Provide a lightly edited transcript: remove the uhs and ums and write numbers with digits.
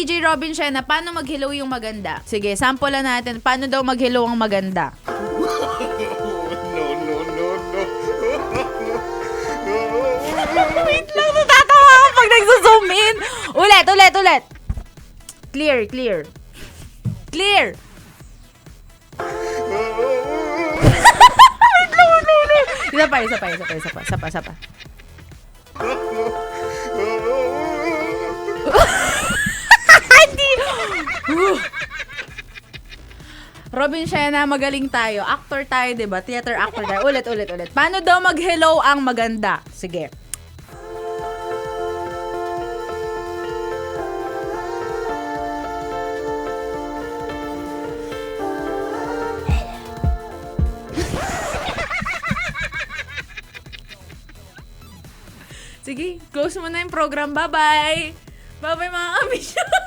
DJ Robin Shena, paano mag-hello yung maganda? Sige, sample lang natin. Paano daw mag-hello ang maganda? Wait lang, natatawa ako pag nagsuzoom in. Ulit. Clear. Wait lang. Isa pa. Hindi. Robin Shena, magaling tayo. Actor tayo, diba? Theater actor tayo. Ulit. Paano daw mag-hello ang maganda? Sige. Sige, close mo na yung program. Bye-bye! Bye-bye mga kamisyon!